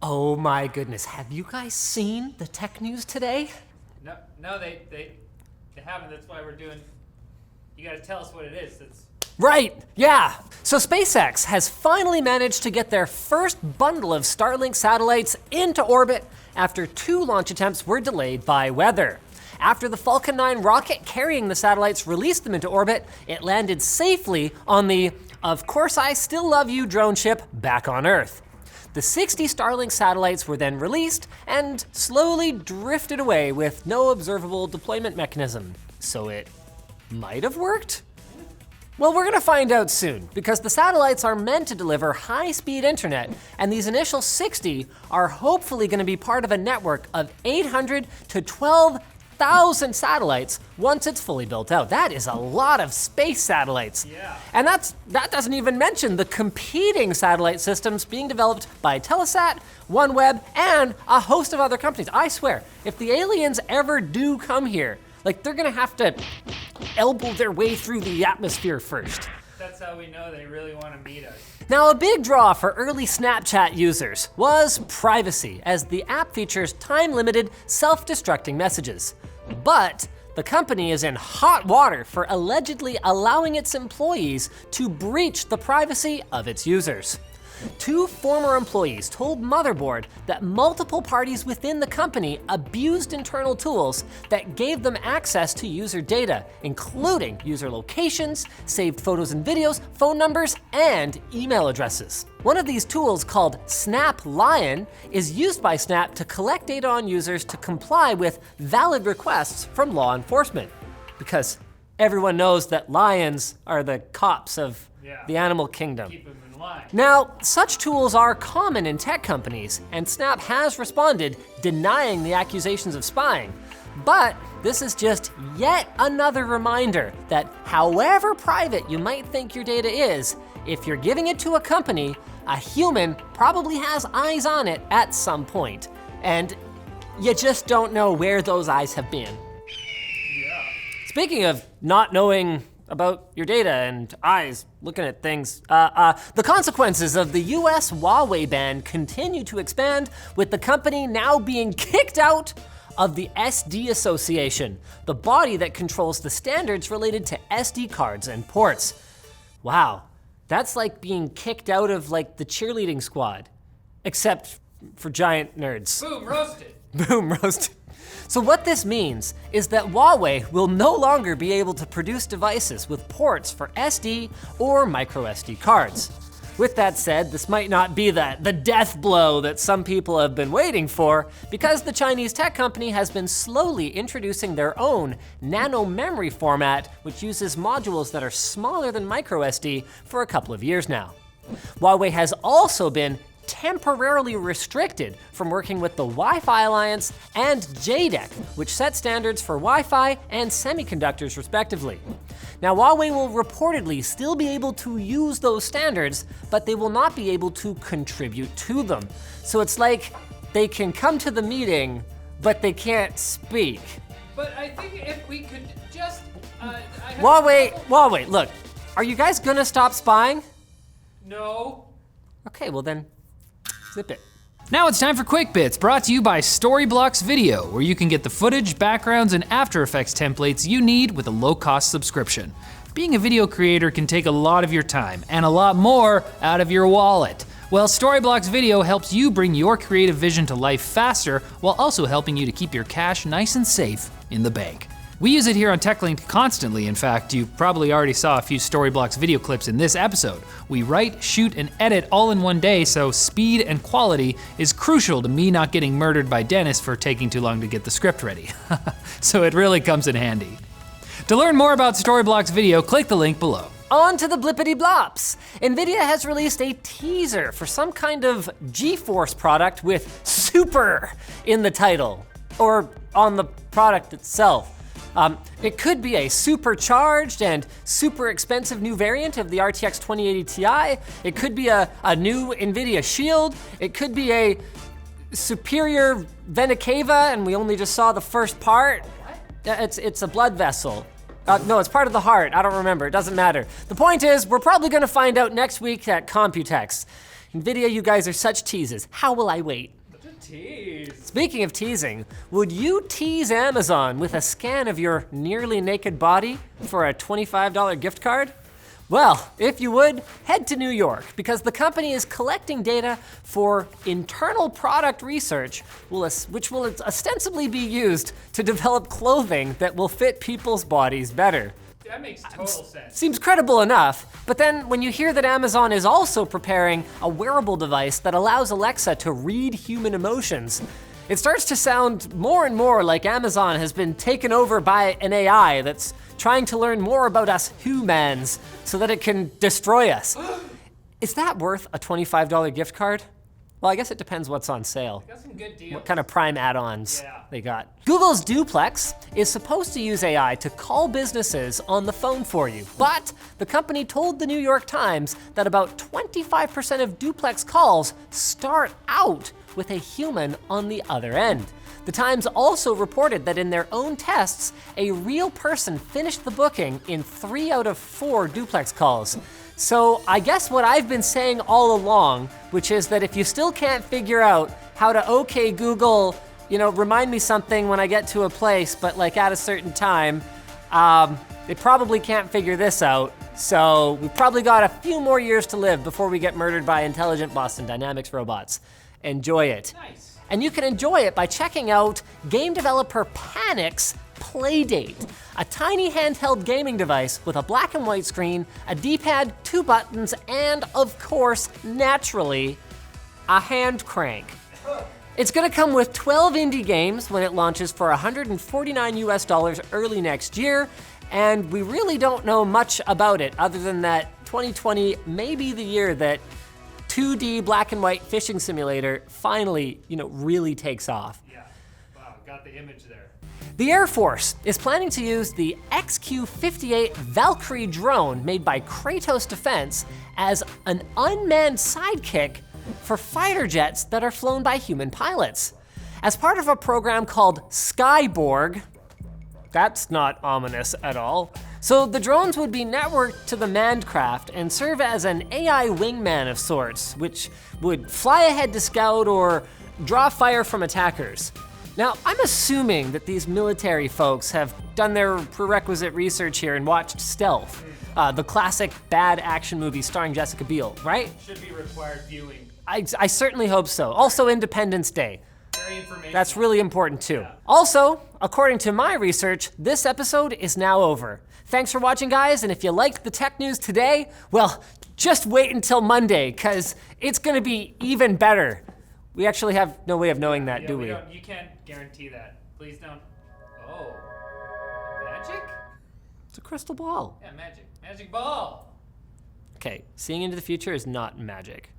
Oh my goodness, have you guys seen the tech news today? No, they haven't. That's why we're doing. You gotta tell us what it is. Right, yeah. So SpaceX has finally managed to get their first bundle of StarLink satellites into orbit after 2 launch attempts were delayed by weather. After the Falcon 9 rocket carrying the satellites released them into orbit, it landed safely on the "Of Course I Still Love You" drone ship back on Earth. The 60 Starlink satellites were then released and slowly drifted away with no observable deployment mechanism. So it might have worked? Well, we're gonna find out soon, because the satellites are meant to deliver high-speed internet, and these initial 60 are hopefully gonna be part of a network of 800 to 12,000 satellites once it's fully built out. That is a lot of space satellites. Yeah. And that doesn't even mention the competing satellite systems being developed by Telesat, OneWeb, and a host of other companies. I swear, if the aliens ever do come here, like, they're gonna have to elbow their way through the atmosphere first. That's how we know they really want to meet us. Now, a big draw for early Snapchat users was privacy, as the app features time-limited, self-destructing messages. But the company is in hot water for allegedly allowing its employees to breach the privacy of its users. 2 former employees told Motherboard that multiple parties within the company abused internal tools that gave them access to user data, including user locations, saved photos and videos, phone numbers, and email addresses. One of these tools, called Snap Lion, is used by Snap to collect data on users to comply with valid requests from law enforcement. Because everyone knows that lions are the cops of the animal kingdom. Keep them in line. Now, such tools are common in tech companies, and Snap has responded, denying the accusations of spying. But this is just yet another reminder that however private you might think your data is, if you're giving it to a company, a human probably has eyes on it at some point. And you just don't know where those eyes have been. Yeah. Speaking of not knowing about your data and eyes looking at things, the consequences of the US Huawei ban continue to expand, with the company now being kicked out of the SD Association, the body that controls the standards related to SD cards and ports. Wow, that's like being kicked out of, like, the cheerleading squad, except for giant nerds. Boom, roasted. Boom, roasted. So what this means is that Huawei will no longer be able to produce devices with ports for SD or micro SD cards. With that said, this might not be the death blow that some people have been waiting for, because the Chinese tech company has been slowly introducing their own nano memory format, which uses modules that are smaller than micro SD, for a couple of years now. Huawei has also been temporarily restricted from working with the Wi-Fi Alliance and JDEC, which set standards for Wi-Fi and semiconductors respectively. Now, Huawei will reportedly still be able to use those standards, but they will not be able to contribute to them. So it's like they can come to the meeting, but they can't speak. But I think if we could just, Huawei, look, are you guys gonna stop spying? No. Okay, well then, zip it. Now it's time for Quick Bits, brought to you by Storyblocks Video, where you can get the footage, backgrounds, and After Effects templates you need with a low-cost subscription. Being a video creator can take a lot of your time, and a lot more out of your wallet. Well, Storyblocks Video helps you bring your creative vision to life faster, while also helping you to keep your cash nice and safe in the bank. We use it here on Techlinked constantly. In fact, you probably already saw a few Storyblocks video clips in this episode. We write, shoot, and edit all in one day, so speed and quality is crucial to me not getting murdered by Dennis for taking too long to get the script ready. So it really comes in handy. To learn more about Storyblocks Video, click the link below. On to the blippity blops. NVIDIA has released a teaser for some kind of GeForce product with super in the title, or on the product itself. It could be a supercharged and super expensive new variant of the RTX 2080 Ti. It could be a new NVIDIA Shield. It could be a superior vena cava, and we only just saw the first part. It's a blood vessel. No, it's part of the heart. I don't remember. It doesn't matter. The point is, we're probably going to find out next week at Computex. NVIDIA, you guys are such teases. How will I wait? Such a tease. Speaking of teasing, would you tease Amazon with a scan of your nearly naked body for a $25 gift card? Well, if you would, head to New York because the company is collecting data for internal product research, which will ostensibly be used to develop clothing that will fit people's bodies better. That makes total sense. Seems credible enough, but then when you hear that Amazon is also preparing a wearable device that allows Alexa to read human emotions, it starts to sound more and more like Amazon has been taken over by an AI that's trying to learn more about us humans so that it can destroy us. Is that worth a $25 gift card? Well, I guess it depends what's on sale. Got some good deals. What kind of Prime add-ons Yeah. they got. Google's DUPLEX is supposed to use AI to call businesses on the phone for you, but the company told the New York Times that about 25% of duplex calls start out with a human on the other end. The Times also reported that in their own tests, a real person finished the booking in 3 out of 4 duplex calls. So I guess what I've been saying all along, which is that if you still can't figure out how to okay Google, remind me something when I get to a place, but like at a certain time, they probably can't figure this out. So we've probably got a few more years to live before we get murdered by intelligent Boston Dynamics robots. Enjoy it. Nice. And you can enjoy it by checking out game developer Panic's Playdate, a tiny handheld gaming device with a black and white screen, a D-pad, 2 buttons, and of course, naturally, a hand crank. It's gonna come with 12 indie games when it launches for $149 US early next year, and we really don't know much about it other than that 2020 may be the year that 2D black and white fishing simulator finally, really takes off. Yeah. Wow, got the image there. The Air Force is planning to use the XQ-58 Valkyrie drone made by Kratos Defense as an unmanned sidekick for fighter jets that are flown by human pilots. As part of a program called Skyborg, that's not ominous at all. So the drones would be networked to the manned craft and serve as an AI wingman of sorts, which would fly ahead to scout or draw fire from attackers. Now, I'm assuming that these military folks have done their prerequisite research here and watched Stealth, the classic bad action movie starring Jessica Biel, right? Should be required viewing. I certainly hope so. Also Independence Day. Very informational. That's really important too. Yeah. Also, according to my research, this episode is now over. Thanks for watching, guys, and if you liked the tech news today, well, just wait until Monday, because it's gonna be even better. We actually have no way of knowing that, do we? You can't guarantee that. Please don't. Oh. Magic? It's a crystal ball. Yeah, magic. Magic ball. Okay, seeing into the future is not magic.